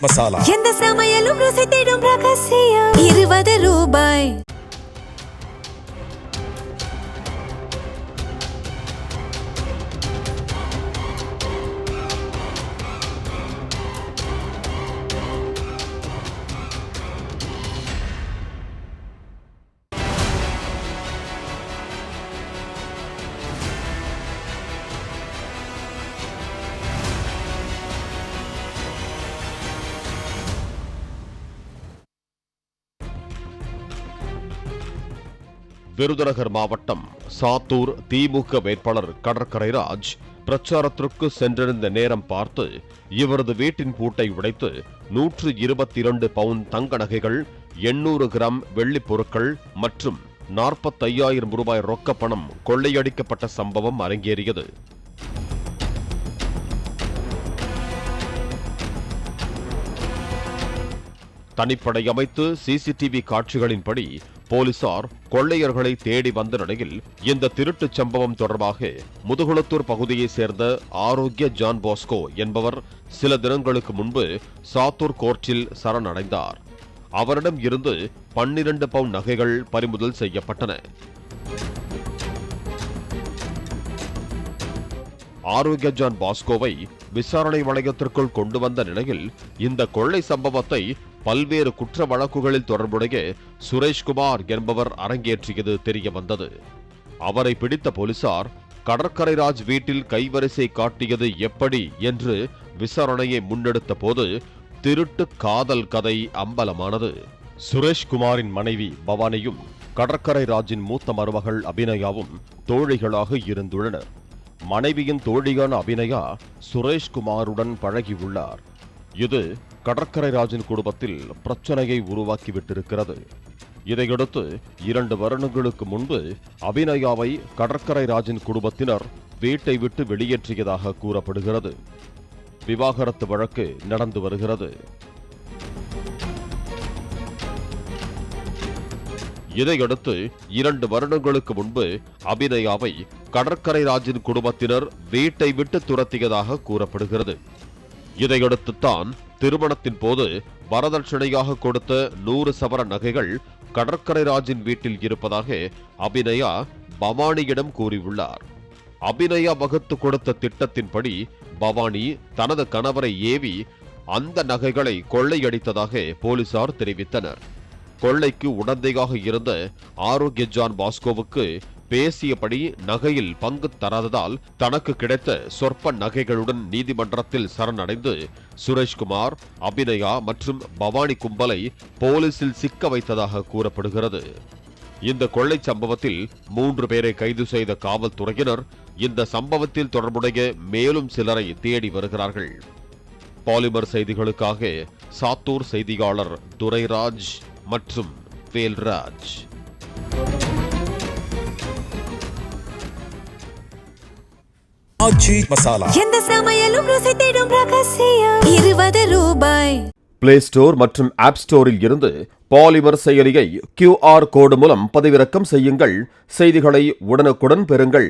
மசாலா. எந்த சமையலும் ருசி தேடும் ரகசியம். 20 ரூபாய். விருதுநகர் மாவட்டம் சாத்தூர் திமுக வேட்பாளர் கடற்கரை ராஜ் பிரச்சாரத்திற்கு சென்றிருந்த நேரம் பார்த்து இவரது வீட்டின் பூட்டை உடைத்து 122 பவுண்ட் தங்க நகைகள், 800 கிராம் வெள்ளிப் பொருட்கள் மற்றும் 45,000 ரூபாய் ரொக்க பணம் கொள்ளையடிக்கப்பட்ட சம்பவம் அரங்கேறியது. தனிப்படை அமைத்து சிசிடிவி காட்சிகளின்படி போலீசார் கொள்ளையர்களை தேடி வந்த நிலையில் இந்த திருட்டுச் சம்பவம் தொடர்பாக முதுகுளத்தூர் பகுதியைச் சேர்ந்த ஆரோக்கிய ஜான் பாஸ்கோ என்பவர் சில தினங்களுக்கு முன்பு சாத்தூர் கோர்ட்டில் சரணடைந்தார். அவரிடம் இருந்து 12 பவுண்ட் நகைகள் பறிமுதல் செய்யப்பட்டன. ஆரோக்கிய ஜான் பாஸ்கோவை விசாரணை வளையத்திற்குள் கொண்டு வந்த நிலையில் இந்த கொள்ளை சம்பவத்தை பல்வேறு குற்ற வழக்குகளில் தொடர்புடைய சுரேஷ்குமார் என்பவர் அரங்கேற்றியது தெரிய வந்தது. அவரை பிடித்த போலீசார் கடற்கரை ராஜ் வீட்டில் கைவரிசை காட்டியது எப்படி என்று விசாரணையை முன்னெடுத்த போது திருட்டு காதல் கதை அம்பலமானது. சுரேஷ்குமாரின் மனைவி பவானியும் கடற்கரை ராஜின் மூத்த மருமகள் அபிநயாவும் தோழிகளாக இருந்துள்ளனர். மனைவியின் தோழியான அபிநயா சுரேஷ்குமாருடன் பழகியுள்ளார். இது கடற்கரை ராஜின் குடும்பத்தில் பிரச்சனையை உருவாக்கிவிட்டிருக்கிறது. இதையடுத்து 2 வருடங்களுக்கு முன்பு அபிநயாவை கடற்கரை ராஜின் குடும்பத்தினர் வீட்டை விட்டு வெளியேற்றியதாக கூறப்படுகிறது. விவாகரத்து வழக்கு நடந்து வருகிறது. இதையடுத்து 2 வருடங்களுக்கு முன்பு அபிநயாவை கடற்கரை ராஜின் குடும்பத்தினர் வீட்டை விட்டு துரத்தியதாக கூறப்படுகிறது. இதையடுத்துத்தான் திருமணத்தின் போது வரதட்சணையாக கொடுத்த 100 சவர நகைகள் கடற்கரை ராஜின் வீட்டில் இருப்பதாக அபிநயா பவானியிடம் கூறியுள்ளார். அபிநயா வகுத்து கொடுத்த திட்டத்தின்படி பவானி தனது கணவரை ஏவி அந்த நகைகளை கொள்ளையடித்ததாக போலீசார் தெரிவித்தனர். கொள்ளைக்கு உடந்தையாக இருந்த ஆரோக்கிய ஜான் பாஸ்கோவுக்கு பேசியபடி நகையில் பங்கு தராததால் தனக்கு கிடைத்த சொற்ப நகைகளுடன் நீதிமன்றத்தில் சரணடைந்து சுரேஷ்குமார், அபிநயா மற்றும் பவானி கும்பலை போலீசில் சிக்க வைத்ததாக கூறப்படுகிறது. இந்த கொள்ளை சம்பவத்தில் 3 பேரை கைது செய்த காவல்துறையினர் இந்த சம்பவத்தில் தொடர்புடைய மேலும் சிலரை தேடி வருகிறார்கள். பாலிமர் செய்திகளுக்காக சாத்தூர் செய்தியாளர் துரைராஜ் மற்றும் வேல்ராஜ். மசாலா. எந்த சமையலும் ருசி தேடும் ரகசியம். 20 ரூபாய். பிளே ஸ்டோர் மற்றும் ஆப் ஸ்டோரில் இருந்து பாலிமர் செயலியை QR கோடு மூலம் பதிவிறக்கம் செய்யுங்கள். செய்திகளை உடனுக்குடன் பெறுங்கள்.